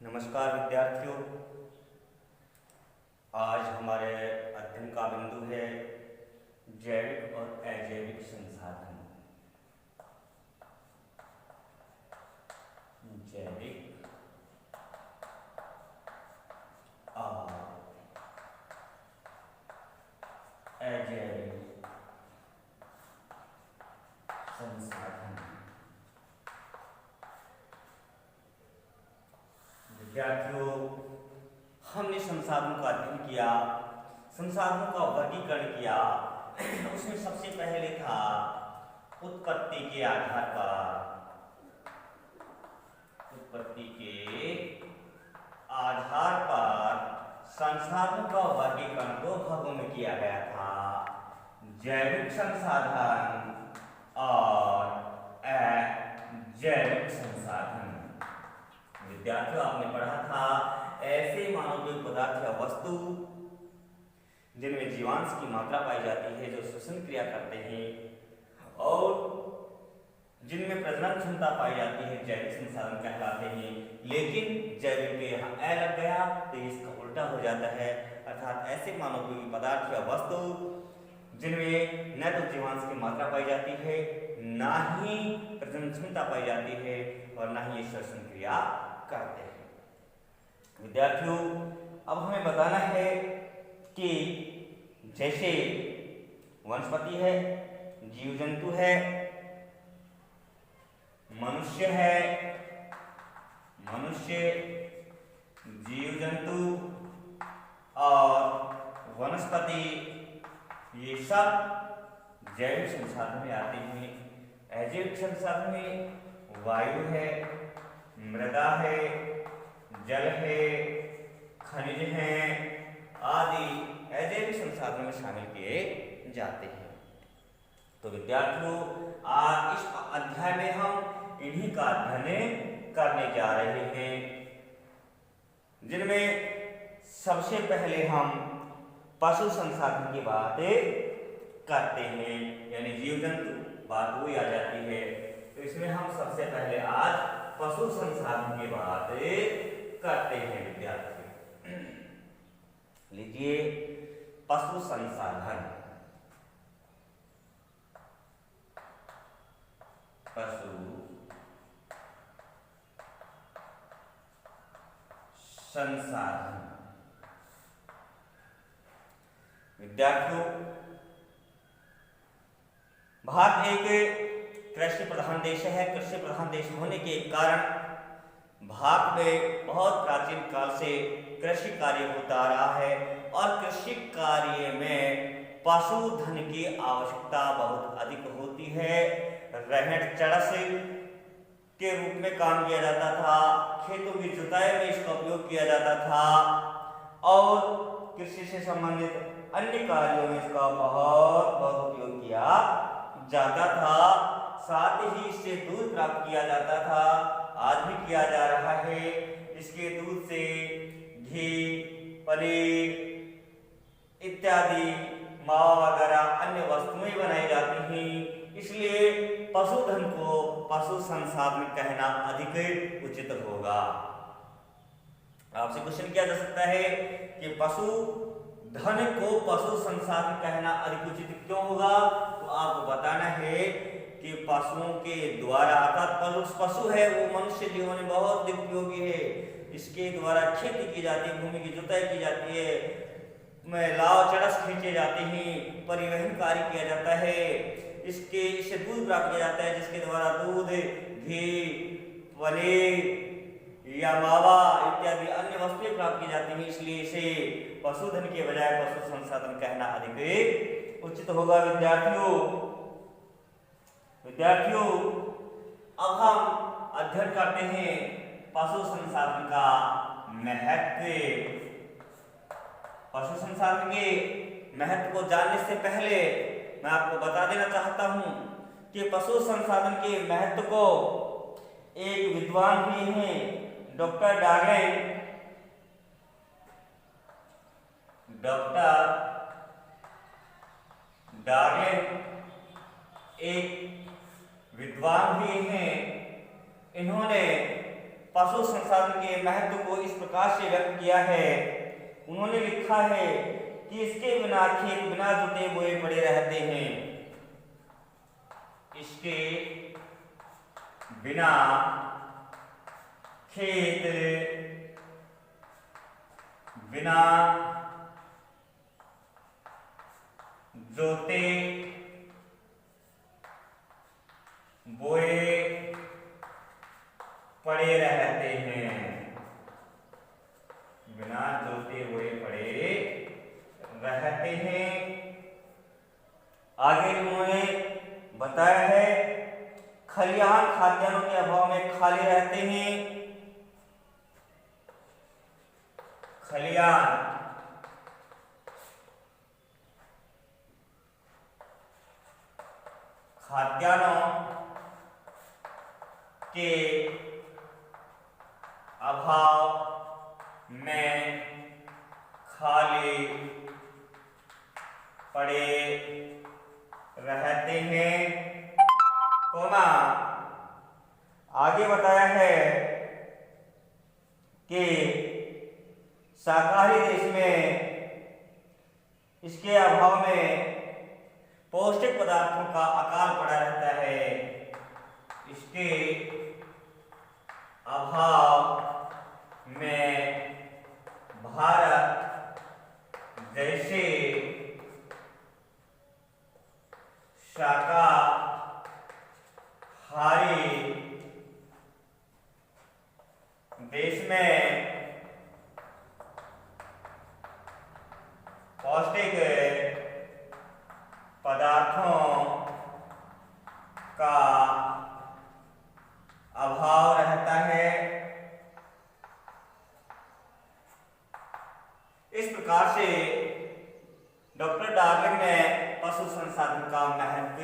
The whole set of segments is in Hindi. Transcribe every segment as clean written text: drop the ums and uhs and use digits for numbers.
नमस्कार विद्यार्थियों। आज हमारे अध्ययन का बिंदु है जैविक और अजैविक संसाधन। जैविक और अजैविक संसाधन। विद्यार्थियों, हमने संसाधनों का अध्ययन किया, संसाधनों का वर्गीकरण किया। उसमें सबसे पहले था उत्पत्ति के आधार पर। उत्पत्ति के आधार पर संसाधनों का वर्गीकरण दो भागों में किया गया था, जैविक संसाधन और अजैविक संसाधन। विद्यार्थियों, आपने पढ़ा था ऐसे मानवीय पदार्थ या वस्तु जिनमें जीवांश की मात्रा पाई जाती है, जो श्वसन क्रिया करते हैं और जिनमें प्रजनन क्षमता पाई जाती है, जैविक संसाधन कहलाते हैं। लेकिन जैविक के यहाँ ए लग गया तो इसका उल्टा हो जाता है, अर्थात ऐसे मानवीय पदार्थ या वस्तु जिनमें न तो जीवांश की मात्रा पाई जाती है, ना ही प्रजनन क्षमता पाई जाती है और ना ही ये श्वसन क्रिया करते हैं। विद्यार्थियों, अब हमें बताना है कि जैसे वनस्पति है, जीव जंतु है, मनुष्य है, जीव जंतु और वनस्पति, ये सब जैविक संसाधन में आते हैं। अजैविक संसाधन में वायु है, मृदा है, जल है, खनिज हैं आदि अजैविक संसाधनों में शामिल किए जाते हैं। तो विद्यार्थियों, आज इस अध्याय में हम इन्हीं का अध्ययन करने जा रहे हैं, जिनमें सबसे पहले हम पशु संसाधन की बात करते हैं, यानी जीव जंतु बात हुई आ जाती है। तो इसमें हम सबसे पहले आज पशु संसाधन की बात करते हैं। विद्यार्थी लीजिए, पशु संसाधन। पशु संसाधन। विद्यार्थियों, भारत एक कृषि प्रधान देश है। कृषि प्रधान देश होने के कारण भारत में बहुत प्राचीन काल से कृषि कार्य होता आ रहा है और कृषि कार्य में पशुधन की आवश्यकता बहुत अधिक होती है। रहड़ चरस के रूप में काम किया जाता था, खेतों की जुताई में इसका उपयोग किया जाता था और कृषि से संबंधित अन्य कार्यों में इसका बहुत उपयोग किया जाता था। साथ ही इससे दूध प्राप्त किया जाता था, आज भी किया जा रहा है। इसके दूध से घी, पनीर इत्यादि मावा वगैरह अन्य वस्तुएं बनाई जाती हैं। इसलिए पशुधन को पशु संसाधन कहना अधिक उचित होगा। आपसे क्वेश्चन किया जा सकता है कि पशुधन को पशु संसाधन कहना अधिक उचित क्यों होगा? तो आपको बताना है कि पशुओं के द्वारा, अर्थात पशु है वो मनुष्य जीवन में बहुत उपयोगी है। इसके द्वारा खेती की जाती है, भूमि की जुताई की जाती है, लाव चरस खींचे जाते हैं, परिवहन कार्य किया जाता है, इससे दूध प्राप्त किया जाता है, जिसके द्वारा दूध, घी, पनीर या मावा इत्यादि अन्य वस्तुएं प्राप्त की जाती हैं। इसलिए इसे पशुधन के बजाय पशु संसाधन कहना अधिक उचित होगा। विद्यार्थियों, अब हम अध्ययन करते हैं पशु संसाधन का महत्व। पशु संसाधन के महत्व को जानने से पहले मैं आपको बता देना चाहता हूं कि पशु संसाधन के महत्व को एक विद्वान भी हैं, डॉक्टर डार्लिन एक विद्वान भी हैं। इन्होंने पशु संसाधन के महत्व को इस प्रकार से व्यक्त किया है। उन्होंने लिखा है कि इसके बिना खेत बिना जुते बोए पड़े रहते हैं। इसके बिना खेत बिना जोते बोए पड़े रहते हैं। बिना जोते बोए पड़े रहते हैं। आगे उन्होंने बताया है खलिहान खाद्यान्नों के अभाव में खाली रहते हैं। खलिहान खाद्यान्नों के अभाव में खाली पड़े रहते हैं। कोमा आगे बताया है कि शाकाहारी देश में इसके अभाव में पौष्टिक पदार्थों का अकाल पड़ा रहता है। इसके अभाव में भारत जैसे शाकाहारी देश में पौष्टिक पदार्थों का अभाव रहता है। इस प्रकार से डॉक्टर डार्लिंग ने पशु संसाधन का महत्व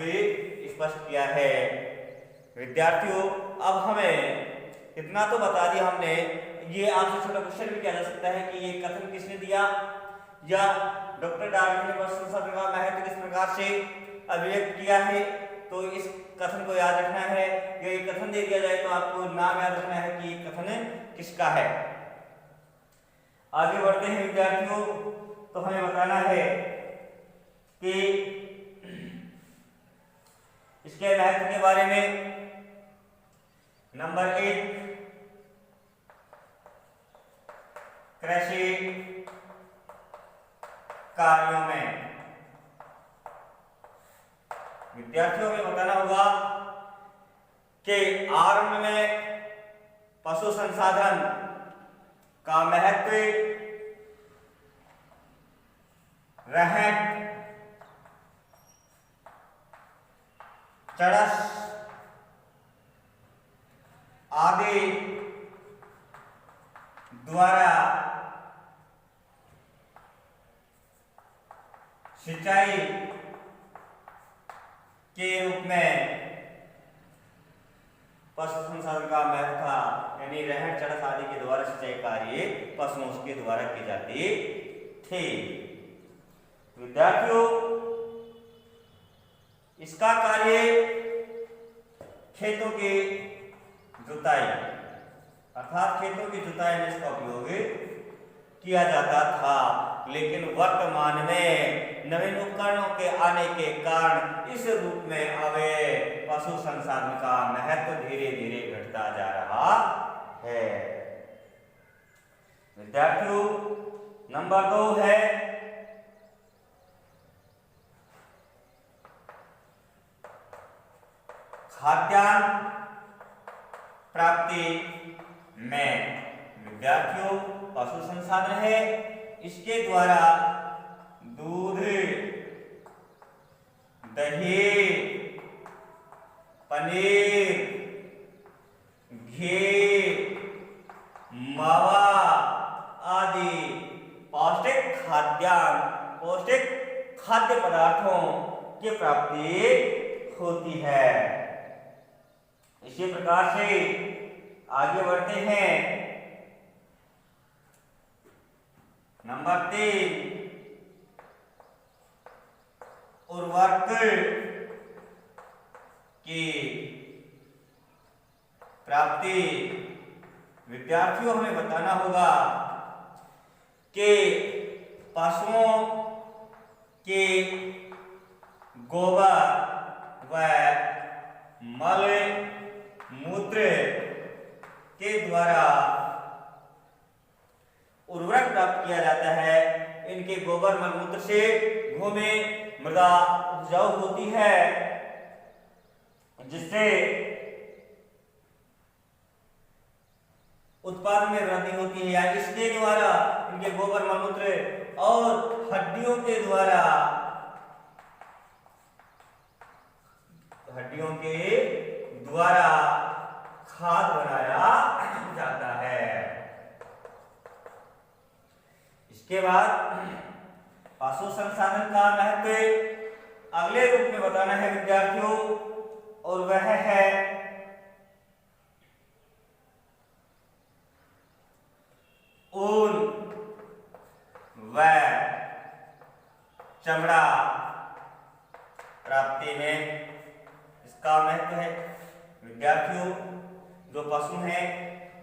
स्पष्ट किया है। विद्यार्थियों, अब हमें इतना तो बता दिया हमने। ये आपसे छोटा क्वेश्चन भी किया जा सकता है कि ये कथन किसने दिया, या डॉक्टर डार्विन ने पशु संसाधन का महत्व किस प्रकार से अभिव्यक्त किया है। तो इस कथन को याद रखना है। ये कथन दे दिया जाए तो आपको नाम याद रखना है कि कथन किसका है। आगे बढ़ते हैं विद्यार्थियों। तो हमें बताना है कि इसके महत्व के बारे में। नंबर 1, कृषि कार्यों में विद्यार्थियों में बताना होगा कि आरंभ में पशु संसाधन का महत्व रहन चरस आदि द्वारा सिंचाई के रूप में पशु संसाधन का महत्व था। यानी रहन चरस आदि के द्वारा सिंचाई कार्य पशुओं के द्वारा की जाती थी। विद्यार्थियों, इसका कार्य खेतों की जुताई अर्थात खेतों की जुताई में इसका उपयोग किया जाता था। लेकिन वर्तमान में नवीन उपकरणों के आने के कारण इस रूप में अवे पशु संसाधन का महत्व धीरे धीरे घटता जा रहा है। विद्यार्थियों, नंबर 2 है खाद्यान्न प्राप्ति में। विद्यार्थियों, पशु संसाधन है, इसके द्वारा दूध, दही, पनीर, घी, मावा आदि पौष्टिक खाद्य पदार्थों की प्राप्ति होती है। इसी प्रकार से आगे बढ़ते हैं। नंबर 3, उर्वरक की प्राप्ति विद्यार्थियों हमें बताना होगा कि पशुओं के गोबर व मल मूत्र के द्वारा उर्वरक प्राप्त किया जाता है। इनके गोबर मल मूत्र से भूमि मृदा उपजाऊ होती है, जिससे उत्पादन में वृद्धि होती है। या इसके द्वारा, इनके गोबर मल मूत्र और हड्डियों के द्वारा खाद बनाया जाता है। इसके बाद पशु संसाधन का महत्व अगले रूप में बताना है विद्यार्थियों, और वह है ऊन व चमड़ा प्राप्ति में इसका महत्व है। विद्यार्थियों, जो पशु हैं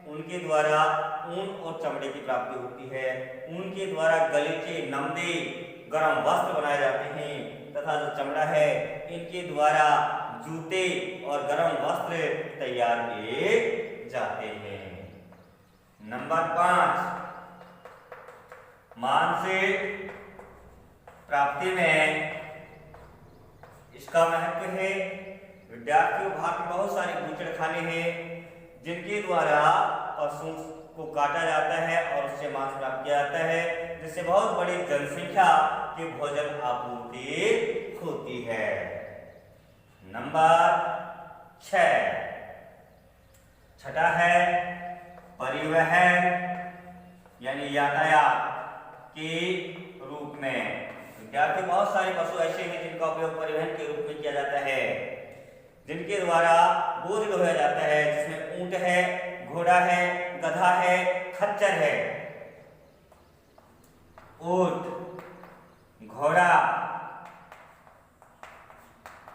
उनके द्वारा ऊन और चमड़े की प्राप्ति होती है। ऊन के द्वारा गलीचे, नमदे, गर्म वस्त्र बनाए जाते हैं, तथा जो चमड़ा है इनके द्वारा जूते और गर्म वस्त्र तैयार किए जाते हैं। नंबर 5, मांस प्राप्ति में इसका महत्व है। विद्यार्थियों, भारत में बहुत सारे बूचड़खाने हैं जिनके द्वारा पशु को काटा जाता है और उससे मांस प्राप्त किया जाता है, जिससे बहुत बड़ी जनसंख्या की भोजन आपूर्ति होती है। नंबर 6, छठा है परिवहन यानी यातायात के रूप में। विद्यार्थी, बहुत सारे पशु ऐसे हैं जिनका उपयोग परिवहन के रूप में किया जाता है, जिनके द्वारा बोझ ढोया जाता है, जिसमें ऊंट है, घोड़ा है, गधा है, खच्चर है। ऊंट, घोड़ा,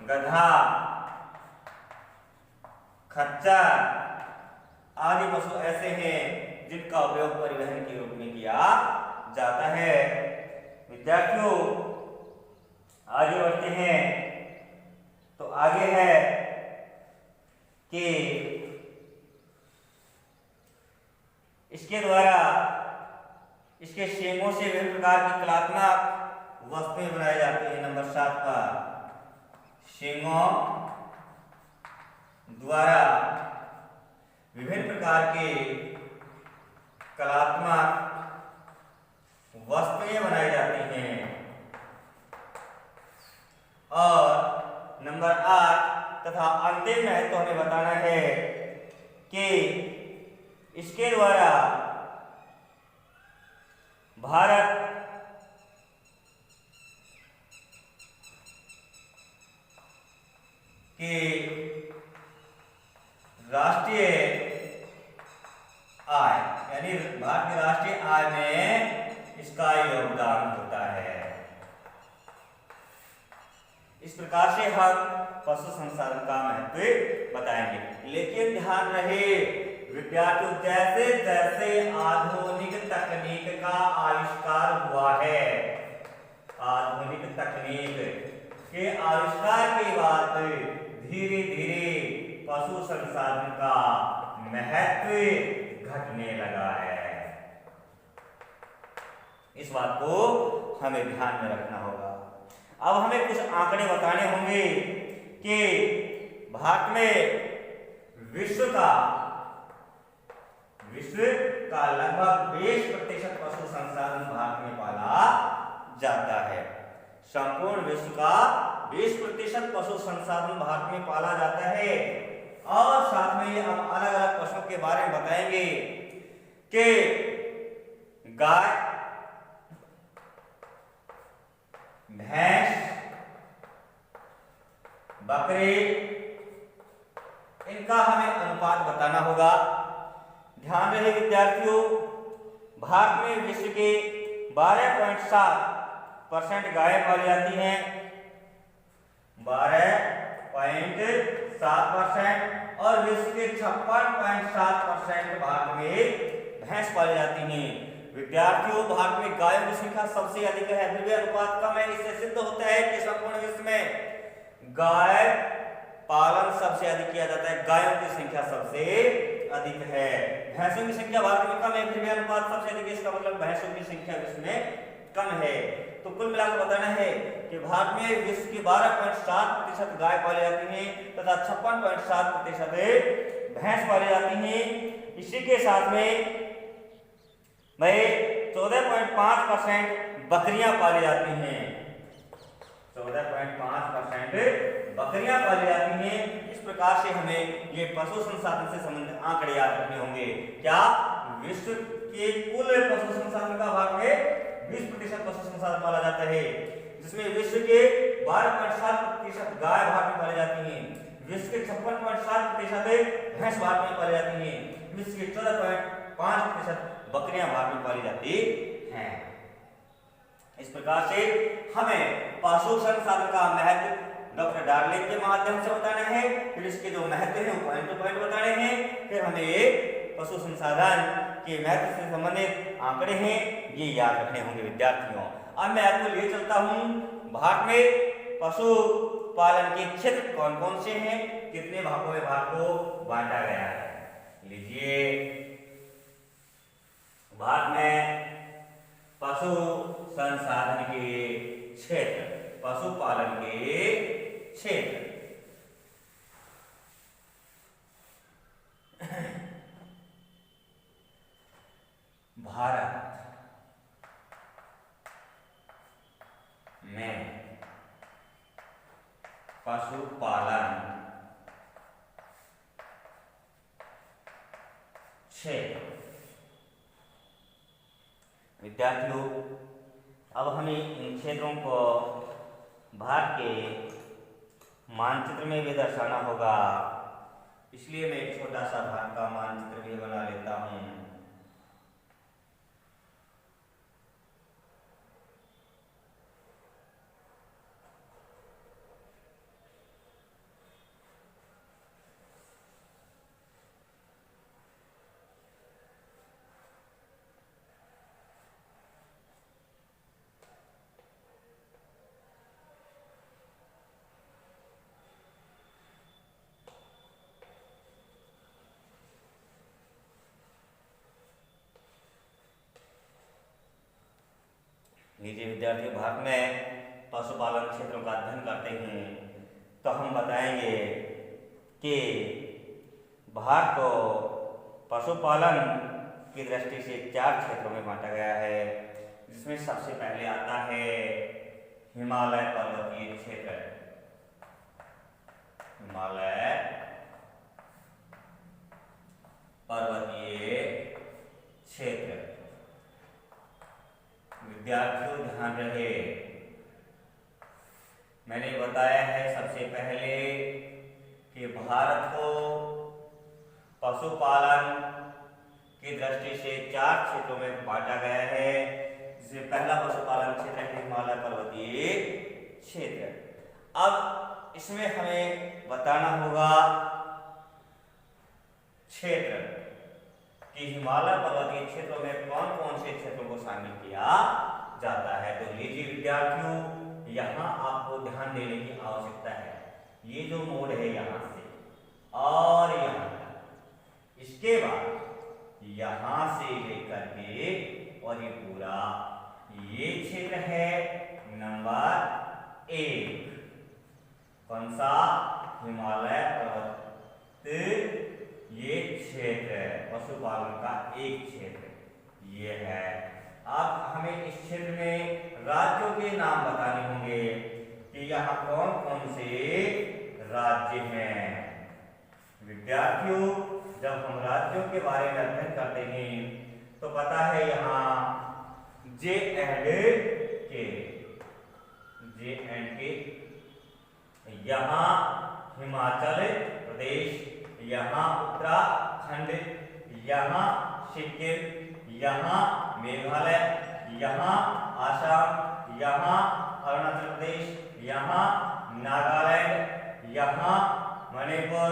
गधा, खच्चर आदि पशु ऐसे हैं जिनका उपयोग परिवहन के रूप में किया जाता है। विद्यार्थियों, आगे बढ़ते हैं तो आगे है कि इसके द्वारा, इसके सींगों से विभिन्न प्रकार की कलात्मक वस्तुएं बनाई जाती हैं। नंबर 7 पर सींगों द्वारा विभिन्न प्रकार के कलात्मक वस्तुएं बनाई जाती हैं। और नंबर 8 तथा अंतिम महत्व तो हमें बताना है कि इसके द्वारा भारत के राष्ट्रीय आय यानी भारत की राष्ट्रीय आय में इसका योगदान होता है। इस प्रकार से हम पशु संसाधन का महत्व बताएंगे। लेकिन ध्यान रहे विद्यार्थियों, जैसे जैसे आधुनिक तकनीक का आविष्कार हुआ है, आधुनिक तकनीक के आविष्कार के बाद धीरे धीरे पशु संसाधन का महत्व घटने लगा है। इस बात को हमें ध्यान में रखना होगा। अब हमें कुछ आंकड़े बताने होंगे कि भारत में विश्व का लगभग 20% पशु संसाधन भारत में पाला जाता है। संपूर्ण विश्व का 20% पशु संसाधन भारत में पाला जाता है। और साथ में हम अलग अलग पशुओं के बारे में बताएंगे कि गाय, भैंस, बकरी, इनका हमें अनुपात बताना होगा। ध्यान रहे विद्यार्थियों, भारत में विश्व के 12.7% गायें पाली जाती हैं, 12.7%। और विश्व के 56.7% भाग में भैंस पाली जाती हैं। विद्यार्थियों, भारत में गायों की संख्या सबसे अधिक है, फिर भी अनुपात कम है। इससे सिद्ध होता है कि संपूर्ण विश्व में गाय पालन सबसे अधिक किया जाता है, गायों की संख्या सबसे अधिक है। भैंसों की संख्या भारत में कम है, फिर भी अनुपात सबसे अधिक है। इसका मतलब भैंसों की संख्या विश्व में कम है। तो कुल मिलाकर बताना है कि भारत में विश्व की 12.7% गाय पाली जाती है तथा 56.7% भैंस पाली जाती है। इसी के साथ में भाई 14.5% बकरियां पाली जाती हैं। 14.5% बकरियां पाली जाती हैं। इस प्रकार से हमें ये पशु संसाधन से संबंधित आंकड़े याद रखने होंगे। क्या विश्व के कुल पशु संसाधन का भाग में 20% पशु संसाधन पाला जाता है, जिसमें विश्व के 12.7% गाय भारत में पाली जाती हैं, विश्व के 56.7% भैंस भारत में पाली जाती हैं, विश्व के 14.5% बकरियां भारत में पाली जाती हैं। इस प्रकार से हमें पशु संसाधन का महत्व डॉक्टर डार्लिंग के माध्यम से बताना है, फिर इसके जो महत्व है वो पॉइंट टू पॉइंट बताने हैं, फिर हमें ये पशु संसाधन के महत्व से संबंधित आंकड़े हैं ये याद रखने होंगे विद्यार्थियों। अब मैं आपको ले चलता हूं भारत में पशु पालन के क्षेत्र कौन कौन से हैं, कितने भागों में भारत को बांटा गया है। लीजिए, भारत में पशु संसाधन के क्षेत्र, पशुपालन के क्षेत्र भारत में पशुपालन क्षेत्र। विद्यार्थियों, अब हमें इन क्षेत्रों को भारत के मानचित्र में भी दर्शाना होगा, इसलिए मैं एक छोटा सा भारत का मानचित्र भी बना लेता हूं। लीजिए विद्यार्थियों, भारत में पशुपालन क्षेत्रों का अध्ययन करते हैं तो हम बताएंगे कि भारत को पशुपालन की दृष्टि से 4 क्षेत्रों में बांटा गया है, जिसमें सबसे पहले आता है हिमालय पर्वतीय क्षेत्र। हिमालय पर्वतीय क्षेत्र। विद्यार्थियों ध्यान रहे, मैंने बताया है सबसे पहले कि भारत को पशुपालन की दृष्टि से 4 क्षेत्रों में बांटा गया है, जिसमें पहला पशुपालन क्षेत्र है हिमालय पर्वतीय क्षेत्र। अब इसमें हमें बताना होगा क्षेत्र कि हिमालय पर्वतीय क्षेत्रों में कौन कौन से क्षेत्रों को शामिल किया जाता है। तो लीजिए विद्यार्थियों, यहाँ आपको ध्यान देने की आवश्यकता है। ये जो मोड है यहाँ से और यहाँ तक, इसके बाद यहाँ से लेकर के और ये पूरा ये क्षेत्र है नंबर 1। कौन सा? हिमालय पर्वत ये क्षेत्र पशुपालन का एक क्षेत्र ये है। अब हमें इस क्षेत्र में राज्यों के नाम बताने होंगे कि यहाँ कौन कौन से राज्य हैं। विद्यार्थियों, जब हम राज्यों के बारे में अध्ययन करते हैं तो पता है यहाँ J&K, यहाँ हिमाचल प्रदेश, यहाँ उत्तराखंड, यहाँ सिक्किम, यहाँ मेघालय, यहाँ आसाम, यहाँ अरुणाचल प्रदेश, यहाँ नागालैंड, यहाँ मणिपुर,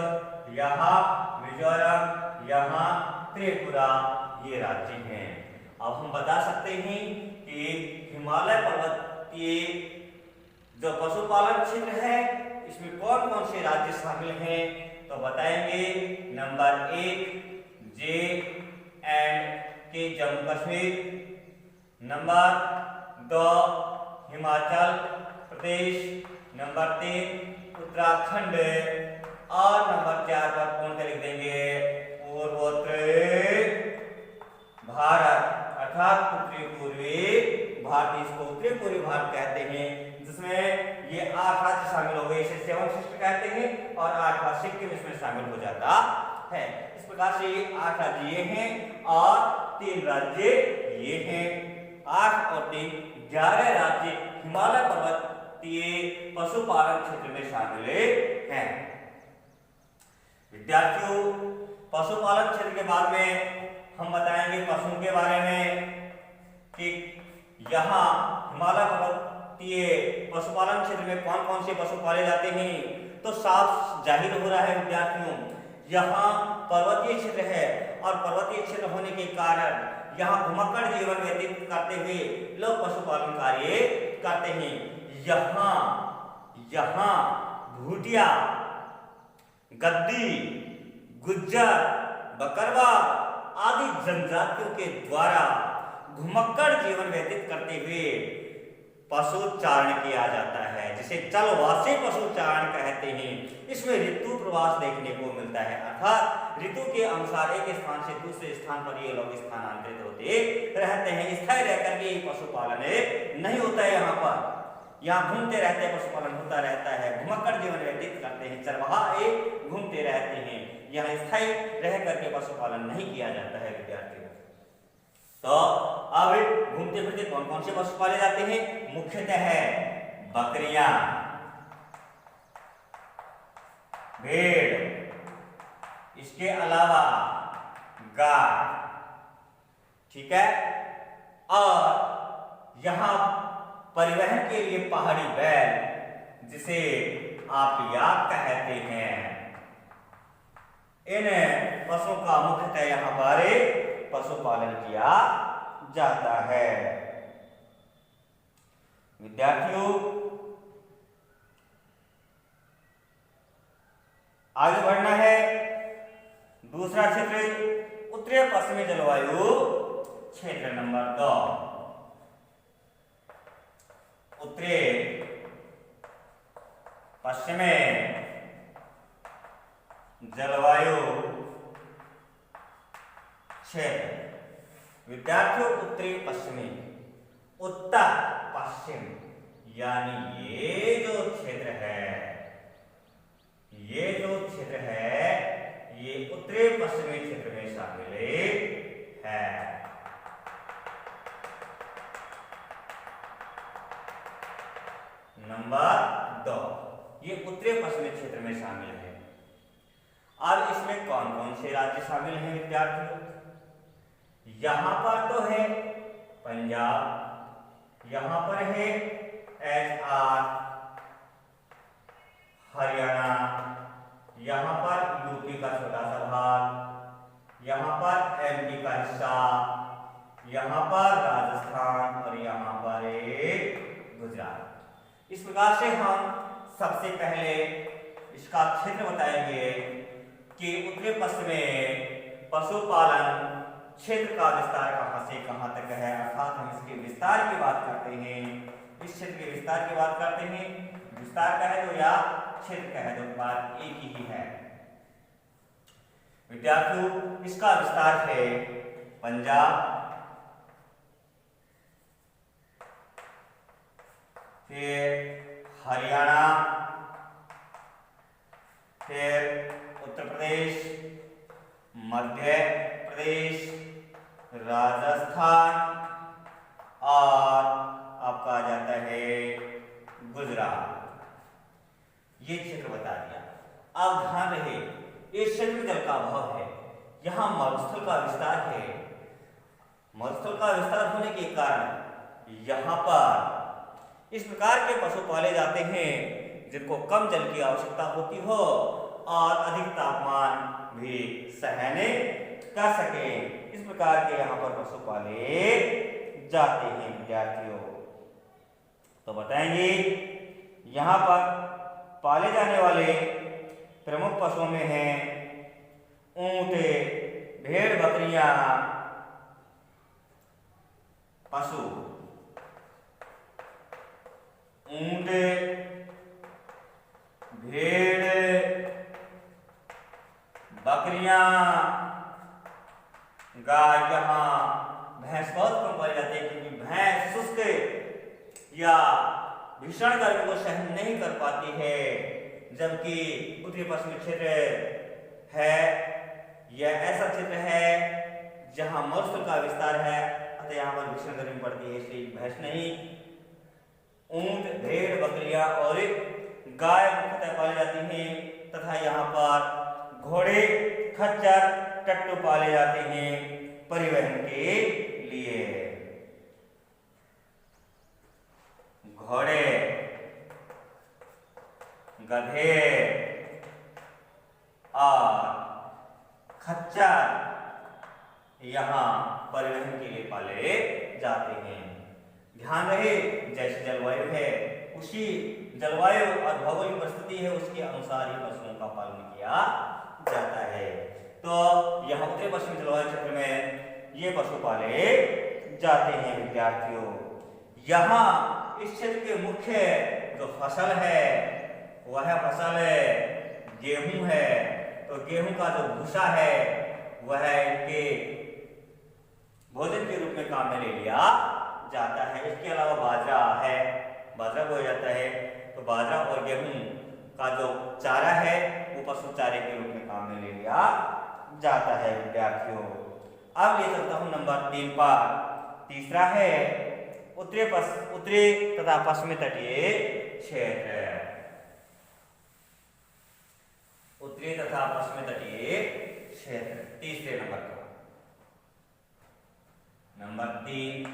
यहाँ मिजोरम, यहाँ त्रिपुरा, ये राज्य हैं। अब हम बता सकते हैं कि हिमालय पर्वतीय जो पशुपालन क्षेत्र है इसमें कौन कौन से राज्य शामिल हैं, तो बताएंगे। नंबर 1 जे एंड के जम्मू कश्मीर, नंबर 2 हिमाचल प्रदेश, नंबर 3 उत्तराखंड और नंबर 4 पर कौन लिख देंगे पूर्वोत्तर भारत, अर्थात उत्तरी पूर्वी भारत। इसको उत्तरी पूर्वी भारत कहते हैं, जिसमें ये 8 राज्य शामिल हो गए, इसे 7 सिस्टर कहते हैं और 8वां सिक्किम इसमें शामिल हो जाता है। इस प्रकार से ये 8 राज्य ये हैं और 3 राज्य ये हैं। 8 और 3 11 राज्य हिमालय पर्वतीय पशुपालन क्षेत्र में शामिल हैं। विद्यार्थियों, पशुपालन क्षेत्र के बाद में हम बताएंगे पशुओं के बारे में कि यहाँ हिमालय पर्वतीय पशुपालन क्षेत्र में कौन कौन से पशु पाले जाते हैं। तो साफ जाहिर हो रहा है विद्यार्थियों, यहाँ पर्वतीय क्षेत्र है और पर्वतीय क्षेत्र होने के कारण यहाँ घुमक्कड़ जीवन व्यतीत करते हुए लोग पशुपालन कार्य करते हैं। यहाँ भूटिया, गद्दी, गुज्जर, बकरवा आदि जनजातियों के द्वारा घुमक्कड़ जीवन व्यतीत करते हुए पशुचारण किया जाता है, जिसे चलवासी पशुचारण कहते हैं। इसमें ऋतु प्रवास देखने को मिलता है, अर्थात ऋतु के अनुसार एक स्थान से दूसरे स्थान पर ये लोग स्थानांतरित होते रहते हैं। स्थायी रहकर के पशुपालन नहीं होता है, यहाँ घूमते रहते हैं, पशुपालन होता रहता है, घुमक्कड़ जीवन व्यतीत करते हैं, चरवाहा घूमते रहते हैं। यहाँ स्थायी रह करके पशुपालन नहीं किया जाता है विद्यार्थियों। तो अब घूमते फिरते कौन कौन से पशु पाले जाते हैं? मुख्यतः है बकरियां, भेड़, इसके अलावा गाय, ठीक है। और यहाँ परिवहन के लिए पहाड़ी बैल, जिसे आप याक कहते हैं, इन पशुओं का मुख्यतः यहाँ पर पशुपालन किया जाता है। विद्यार्थियों, आगे बढ़ना है। दूसरा क्षेत्र उत्तरी पश्चिमी जलवायु क्षेत्र नंबर 2। उत्तरी पश्चिमी जलवायु क्षेत्र। विद्यार्थियों, उत्तरी पश्चिमी, उत्तर पश्चिम, यानी ये जो क्षेत्र है, ये उत्तरी पश्चिमी क्षेत्र में शामिल है। नंबर 2, ये उत्तरी पश्चिमी क्षेत्र में शामिल है। अब इसमें कौन कौन से राज्य शामिल हैं विद्यार्थियों? यहां पर तो है पंजाब, यहां पर है HR, हरियाणा, यहां पर यूपी का छोटा सा भाग, यहां पर MP का हिस्सा, यहां पर राजस्थान और यहां पर गुजरात। इस प्रकार से हम सबसे पहले इसका क्षेत्र बताएंगे कि उत्तरी पश्चिम में पशुपालन क्षेत्र का विस्तार कहां से कहां तक है, अर्थात हम इसके विस्तार की बात करते हैं। इस क्षेत्र के विस्तार की बात करते हैं। विस्तार कहे तो या क्षेत्र कहे तो बात एक ही है। विद्यार्थियों, इसका विस्तार है पंजाब, फिर हरियाणा, फिर उत्तर प्रदेश, मध्य प्रदेश, राजस्थान और आपका आ जाता है गुजरात। ये क्षेत्र बता दिया। अब ध्यान रहे, इस क्षेत्र में जल का अभाव है, यहाँ मरुस्थल का विस्तार है। मरुस्थल का विस्तार होने के कारण यहाँ पर इस प्रकार के पशु पाले जाते हैं जिनको कम जल की आवश्यकता होती हो, और अधिक तापमान भी सहन कर सके। इस प्रकार के यहाँ पर पशु पाले जाते हैं विद्यार्थियों। तो बताएंगे यहाँ पर पाले जाने वाले प्रमुख पशुओं में हैं ऊंट, भेड़, बकरियां, पशु ऊंट, भेड़, बकरियां, गाय। यहाँ भैंस बहुत कम पाई जाती है क्योंकि भैंस शुष्क या भीषण गर्मी को सहन नहीं कर पाती है, जबकि उत्तरी पश्चिमी क्षेत्र है यह ऐसा क्षेत्र है जहां मरुस्थल का विस्तार है, अतः यहाँ पर भीषण गर्मी पड़ती है, इसलिए भैंस नहीं। ऊंट, भेड़, बकरियां और गाय मुख्यतः पाली जाती हैं तथा यहाँ पर घोड़े, खच्चर, टट्टू पाले जाते हैं परिवहन के लिए। घोड़े, गधे और खच्चर यहाँ परिवहन के लिए पाले जाते हैं। ध्यान रहे जैसी जलवायु है उसी जलवायु और भौगोलिक परिस्थिति है उसके अनुसार ही पशुओं का पालन किया जाता है। तो यहाँ उत्तरी पश्चिमी जलवायु क्षेत्र में ये पशु पाले जाते हैं विद्यार्थियों। यहाँ इस क्षेत्र के मुख्य जो फसल है वह फसल गेहूं है। तो गेहूं का जो भूसा है वह इनके भोजन के रूप में काम में ले लिया जाता है। इसके अलावा बाजरा है, बाजरा बोया जाता है। तो बाजरा और गेहूं का जो चारा है वो पशु चारे के रूप में काम में ले लिया जाता है विद्यार्थियों। अब ले चलता हूं नंबर 3 पर। तीसरा है उत्तरी तथा पश्चिमी तटीय क्षेत्र। उत्तरी तथा पश्चिमी तटीय क्षेत्र तीसरे नंबर पर। नंबर 3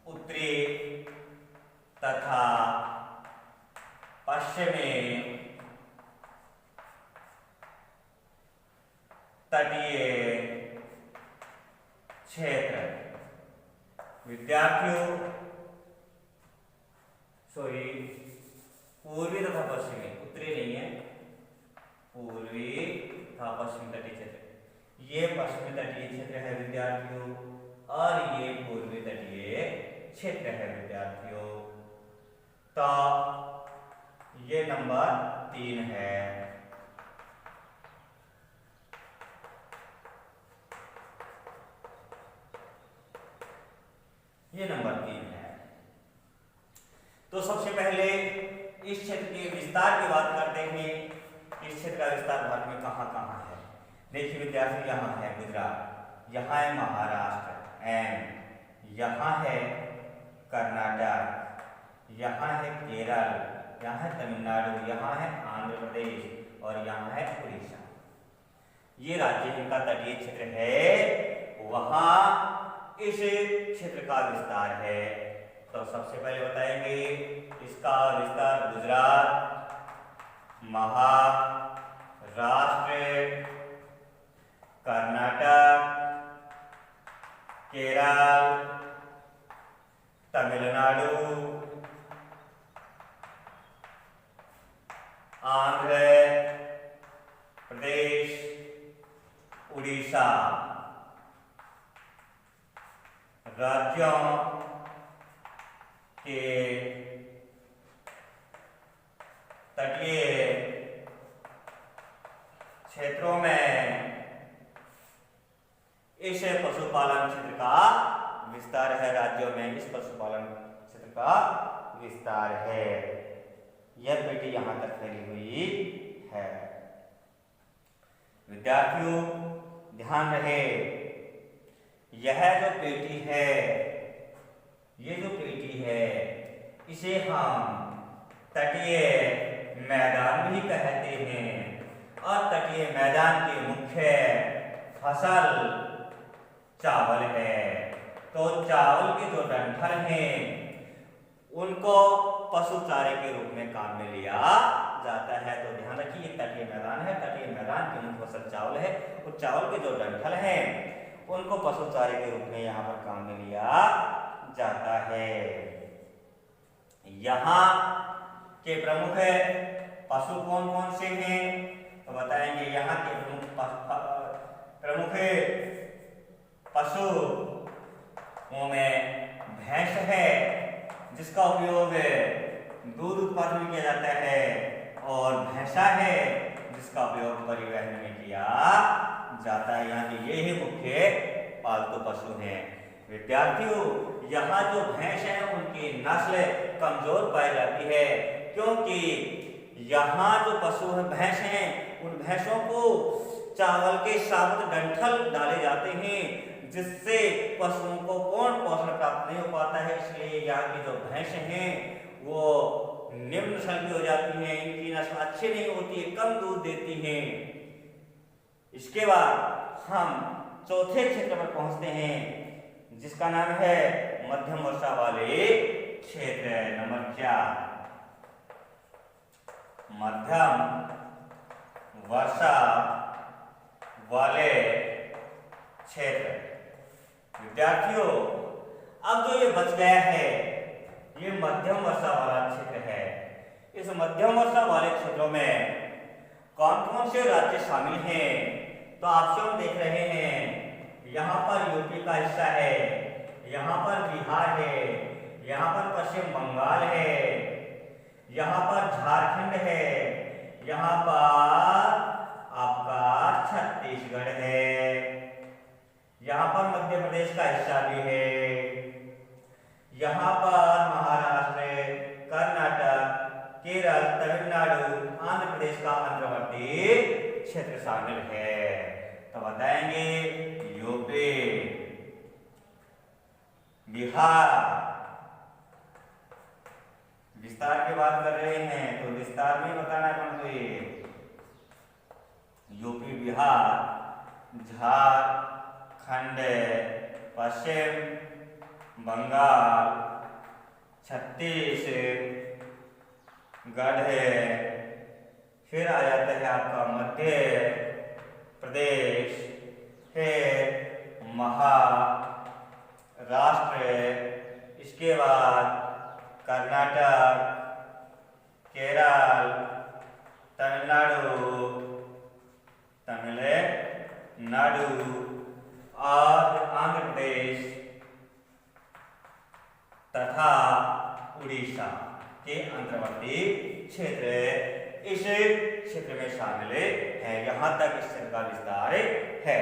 उत्तरी तथा पश्चिमी तटीय क्षेत्र विद्यार्थियों। सॉरी, पूर्वी तथा पश्चिमी, उत्तरी नहीं है, पूर्वी तथा पश्चिमी तटीय क्षेत्र। ये पश्चिमी तटीय क्षेत्र है विद्यार्थियों और ये पूर्वी तटीय क्षेत्र है विद्यार्थियों। तो ये नंबर 3 है। ये नंबर 3 है। तो सबसे पहले इस क्षेत्र के विस्तार की बात करते हैं। इस क्षेत्र का विस्तार भारत में कहाँ कहाँ है। देखिए विद्यार्थी, यहाँ है गुजरात, यहाँ है महाराष्ट्र एंड यहाँ है कर्नाटक, यहाँ है केरल, यहाँ है तमिलनाडु, यहाँ है आंध्र प्रदेश और यहाँ है उड़ीसा। ये राज्य इनका तटीय क्षेत्र है, वहाँ इस क्षेत्र का विस्तार है। तो सबसे पहले बताएंगे इसका विस्तार गुजरात, महाराष्ट्र, कर्नाटक, केरल, तमिलनाडु, आंध्र प्रदेश, उड़ीसा राज्यों के तटीय क्षेत्रों में इस पशुपालन क्षेत्र का विस्तार है। राज्यों में इस पशुपालन क्षेत्र का विस्तार है। यह पेटी यहां तक फैली हुई है। विद्यार्थियों ध्यान रहे, यह जो पेटी है, ये जो पेटी है, इसे हम तटीय मैदान भी कहते हैं और तटीय मैदान के मुख्य फसल चावल है। तो चावल के जो डंठल हैं उनको पशु चारे के रूप में काम में लिया जाता है। तो ध्यान रखिए तटीय मैदान है, तटीय मैदान की मुख्य फसल चावल है। और चावल के जो डंठल हैं उनको पशु चारे के रूप में यहाँ पर काम में लिया जाता है। यहाँ के प्रमुख पशु कौन कौन से हैं तो बताएंगे। यहाँ के प्रमुख पशुओं में भैंस है जिसका उपयोग दूध उत्पादन में किया जाता है, और भैंसा है जिसका उपयोग परिवहन में किया जाता है। यहाँ के ये ही मुख्य पालतू पशु हैं। विद्यार्थियों, यहाँ जो भैंस है उनकी नस्ल कमजोर पाई जाती है, क्योंकि यहाँ जो पशु भैंस हैं उन भैंसों को चावल के साबुत डंठल डाले जाते हैं, जिससे पशुओं को पूर्ण पोषण प्राप्त नहीं हो पाता है। इसलिए यहाँ की जो भैंस हैं वो निम्न नस्ल की हो जाती हैं, इनकी नस्ल अच्छी नहीं होती है, कम दूध देती हैं। इसके बाद हम चौथे क्षेत्र पर पहुंचते हैं जिसका नाम है मध्यम वर्षा वाले क्षेत्र। नंबर 4, मध्यम वर्षा वाले क्षेत्र। विद्यार्थियों, अब जो ये बच गया है ये मध्यम वर्षा वाला क्षेत्र है। इस मध्यम वर्षा वाले क्षेत्रों में कौन कौन से राज्य शामिल हैं तो ऑप्शन देख रहे हैं। यहाँ पर यूपी का हिस्सा है, यहाँ पर बिहार है, यहाँ पर पश्चिम बंगाल है, यहाँ पर झारखंड है, यहाँ पर आपका छत्तीसगढ़ है, यहाँ पर मध्य प्रदेश का हिस्सा भी है, यहाँ पर महाराष्ट्र, कर्नाटक, केरल, तमिलनाडु, आंध्र प्रदेश का अंतर्वर्ती क्षेत्र शामिल है। तो बताएंगे यूपी, बिहार। विस्तार की बात कर रहे हैं तो विस्तार में बताना है कौन। तो ये यूपी, बिहार, झारखंड, पश्चिम बंगाल, छत्तीसगढ़ है, फिर आ जाता है आपका मध्य प्रदेश, फिर महाराष्ट्र, इसके बाद कर्नाटक, केरल, तमिलनाडु और आंध्र प्रदेश तथा उड़ीसा के अंतर्वर्ती क्षेत्र इस क्षेत्र में शामिल है। यहाँ तक इस क्षेत्र का विस्तार है।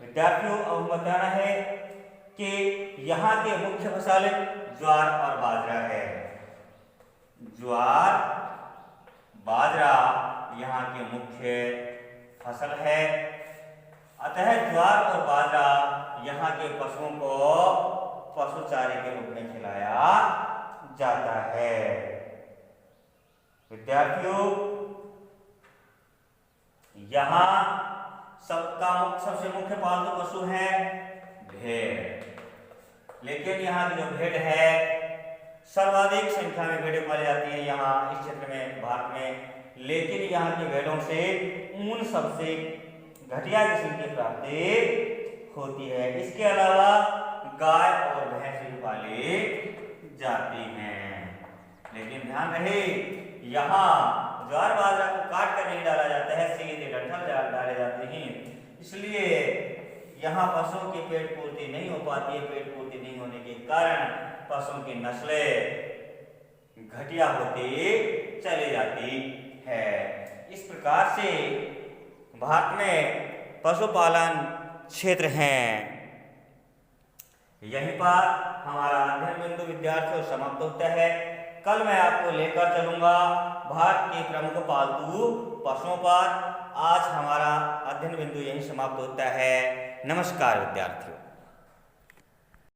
विद्यार्थियों, अब बताना है कि यहाँ के मुख्य फसल ज्वार और बाजरा है। ज्वार, बाजरा यहाँ के मुख्य फसल है। अतः ज्वार और बाजरा यहाँ के पशुओं को पशु चारे के रूप में खिलाया जाता है। विद्यार्थियों, यहाँ सबसे मुख्य पालतू पशु है भेड़। लेकिन यहाँ की जो भेड़ है सर्वाधिक संख्या में भेड़ें पाली जाती हैं यहाँ इस क्षेत्र में, भारत में। लेकिन यहाँ की भेड़ों से ऊन सबसे घटिया किस्म की प्राप्ति होती है। इसके अलावा गाय और भैंस भी पाली जाती हैं। लेकिन ध्यान रहे, यहाँ ज्वार बाजरा को काट कर नहीं डाला जाता है, सीधे डंठल डाले जाते हैं। इसलिए यहाँ पशुओं की पेट पूर्ति नहीं हो पाती है। पेट पूर्ति नहीं होने के कारण पशुओं की नस्लें घटिया होती चली जाती है। इस प्रकार से भारत में पशुपालन क्षेत्र हैं। यहीं पर हमारा अध्ययन बिंदु विद्यार्थियों समाप्त होता है। कल मैं आपको लेकर चलूंगा भारत के प्रमुख पालतू पशुओं पर। आज हमारा अध्ययन बिंदु यहीं समाप्त होता है। नमस्कार विद्यार्थियों।